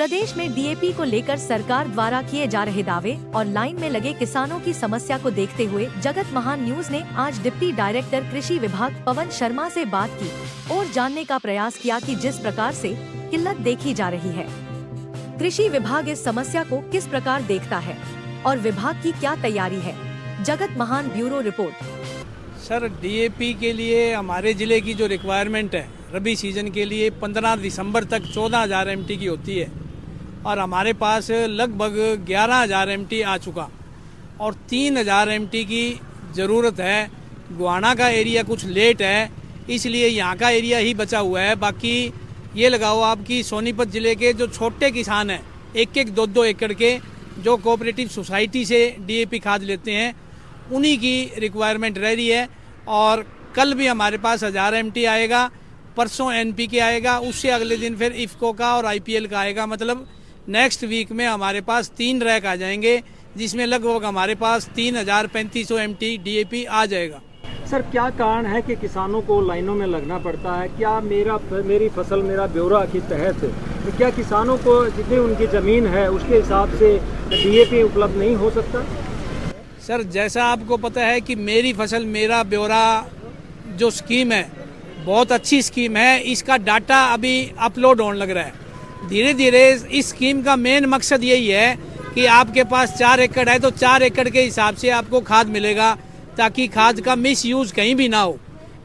प्रदेश में डीएपी को लेकर सरकार द्वारा किए जा रहे दावे और लाइन में लगे किसानों की समस्या को देखते हुए जगत महान न्यूज ने आज डिप्टी डायरेक्टर कृषि विभाग पवन शर्मा से बात की और जानने का प्रयास किया कि जिस प्रकार से किल्लत देखी जा रही है, कृषि विभाग इस समस्या को किस प्रकार देखता है और विभाग की क्या तैयारी है। जगत महान ब्यूरो रिपोर्ट। सर, डीएपी के लिए हमारे जिले की जो रिक्वायरमेंट है रबी सीजन के लिए 15 दिसंबर तक 14,000 एमटी की होती है और हमारे पास लगभग 11,000 एमटी आ चुका और 3,000 एमटी की ज़रूरत है। गुआना का एरिया कुछ लेट है, इसलिए यहाँ का एरिया ही बचा हुआ है। बाकी ये लगाओ आपकी सोनीपत ज़िले के जो छोटे किसान हैं, 1-1, 2-2 एकड़ के, जो कोऑपरेटिव सोसाइटी से डीएपी खाद लेते हैं, उन्हीं की रिक्वायरमेंट रह रही है। और कल भी हमारे पास 1000 एमटी आएगा, परसों एनपीके आएगा, उससे अगले दिन फिर इफ्को का और आईपीएल का आएगा। मतलब नेक्स्ट वीक में हमारे पास 3 रैक आ जाएंगे, जिसमें लगभग हमारे पास 3,3500 एमटी डीएपी आ जाएगा। सर, क्या कारण है कि किसानों को लाइनों में लगना पड़ता है? क्या मेरी फसल मेरा ब्यौरा के तहत तो क्या किसानों को जितनी उनकी ज़मीन है उसके हिसाब से डीएपी उपलब्ध नहीं हो सकता? सर, जैसा आपको पता है कि मेरी फसल मेरा ब्यौरा जो स्कीम है बहुत अच्छी स्कीम है। इसका डाटा अभी अपलोड होने लग रहा है धीरे धीरे। इस स्कीम का मेन मकसद यही है कि आपके पास 4 एकड़ है तो 4 एकड़ के हिसाब से आपको खाद मिलेगा, ताकि खाद का मिस यूज कहीं भी ना हो।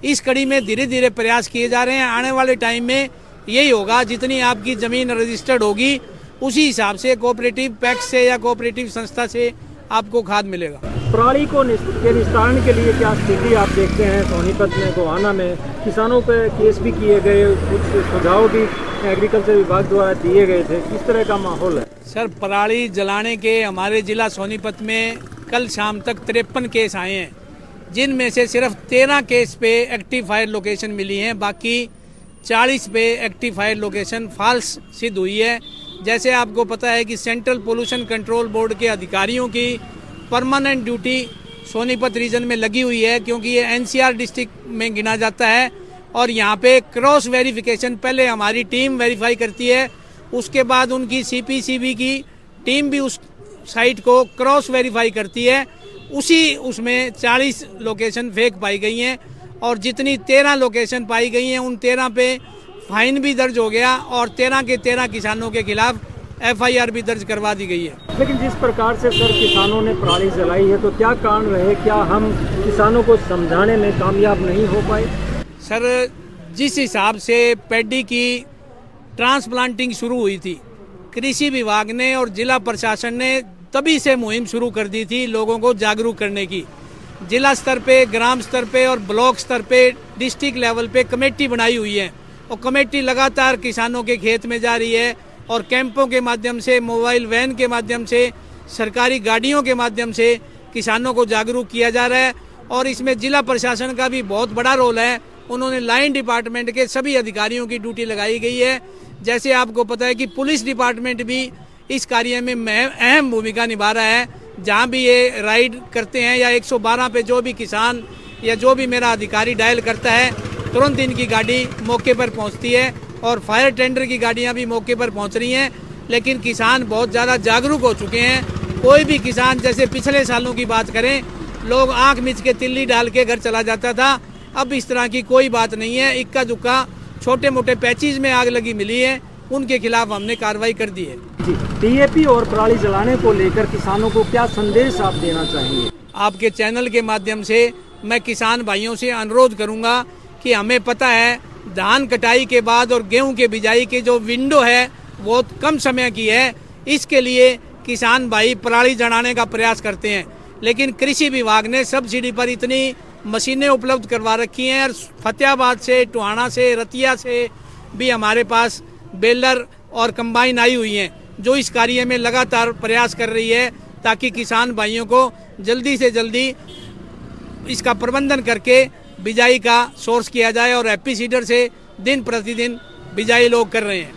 इस कड़ी में धीरे धीरे प्रयास किए जा रहे हैं। आने वाले टाइम में यही होगा, जितनी आपकी ज़मीन रजिस्टर्ड होगी उसी हिसाब से कोऑपरेटिव पैक्स से या कोऑपरेटिव संस्था से आपको खाद मिलेगा। पराली को निस्तारण के लिए क्या स्थिति आप देखते हैं? सोनीपत में, गोहाना में किसानों पे केस भी किए गए, कुछ सुझाव भी एग्रीकल्चर विभाग द्वारा दिए गए थे। किस तरह का माहौल है? सर, पराली जलाने के हमारे जिला सोनीपत में कल शाम तक 53 केस आए हैं, जिनमें से सिर्फ 13 केस पे एक्टिव फायर लोकेशन मिली हैं। बाकी 40 पे एक्टिव फायर लोकेशन फॉल्स सिद्ध हुई है। जैसे आपको पता है कि सेंट्रल पोल्यूशन कंट्रोल बोर्ड के अधिकारियों की परमानेंट ड्यूटी सोनीपत रीजन में लगी हुई है, क्योंकि ये एनसीआर डिस्ट्रिक्ट में गिना जाता है और यहाँ पे क्रॉस वेरिफिकेशन पहले हमारी टीम वेरीफाई करती है, उसके बाद उनकी सीपीसीबी की टीम भी उस साइट को क्रॉस वेरीफाई करती है। उसमें 40 लोकेशन फेक पाई गई हैं और जितनी 13 लोकेशन पाई गई हैं उन 13 पे फाइन भी दर्ज हो गया और 13 के 13 किसानों के खिलाफ एफआईआर भी दर्ज करवा दी गई है। लेकिन जिस प्रकार से सर किसानों ने पराली जलाई है, तो क्या कारण रहे? क्या हम किसानों को समझाने में कामयाब नहीं हो पाए? सर, जिस हिसाब से पैडी की ट्रांसप्लांटिंग शुरू हुई थी, कृषि विभाग ने और जिला प्रशासन ने तभी से मुहिम शुरू कर दी थी लोगों को जागरूक करने की। जिला स्तर पे, ग्राम स्तर पे और ब्लॉक स्तर पे, डिस्ट्रिक्ट लेवल पे कमेटी बनाई हुई है और कमेटी लगातार किसानों के खेत में जा रही है और कैंपों के माध्यम से, मोबाइल वैन के माध्यम से, सरकारी गाड़ियों के माध्यम से किसानों को जागरूक किया जा रहा है। और इसमें जिला प्रशासन का भी बहुत बड़ा रोल है। उन्होंने लाइन डिपार्टमेंट के सभी अधिकारियों की ड्यूटी लगाई गई है। जैसे आपको पता है कि पुलिस डिपार्टमेंट भी इस कार्य में अहम भूमिका निभा रहा है। जहाँ भी ये राइड करते हैं या 112 पे जो भी किसान या जो भी मेरा अधिकारी डायल करता है, तुरंत इनकी गाड़ी मौके पर पहुँचती है और फायर टेंडर की गाड़ियां भी मौके पर पहुंच रही हैं। लेकिन किसान बहुत ज़्यादा जागरूक हो चुके हैं। कोई भी किसान, जैसे पिछले सालों की बात करें, लोग आंख मिच के तिल्ली डाल के घर चला जाता था। अब इस तरह की कोई बात नहीं है। इक्का दुक्का छोटे मोटे पैचेज में आग लगी मिली है, उनके खिलाफ हमने कार्रवाई कर दी है। डीएपी और पराली जलाने को लेकर किसानों को क्या संदेश आप देना चाहेंगे? आपके चैनल के माध्यम से मैं किसान भाइयों से अनुरोध करूँगा कि हमें पता है धान कटाई के बाद और गेहूं के बिजाई की जो विंडो है बहुत कम समय की है। इसके लिए किसान भाई पराली जलाने का प्रयास करते हैं, लेकिन कृषि विभाग ने सब्सिडी पर इतनी मशीनें उपलब्ध करवा रखी हैं और फतेहाबाद से, टोहाना से, रतिया से भी हमारे पास बेलर और कंबाइन आई हुई हैं, जो इस कार्य में लगातार प्रयास कर रही है, ताकि किसान भाइयों को जल्दी से जल्दी इसका प्रबंधन करके बिजाई का सोर्स किया जाए। और हैप्पी सीडर से दिन प्रतिदिन बिजाई लोग कर रहे हैं।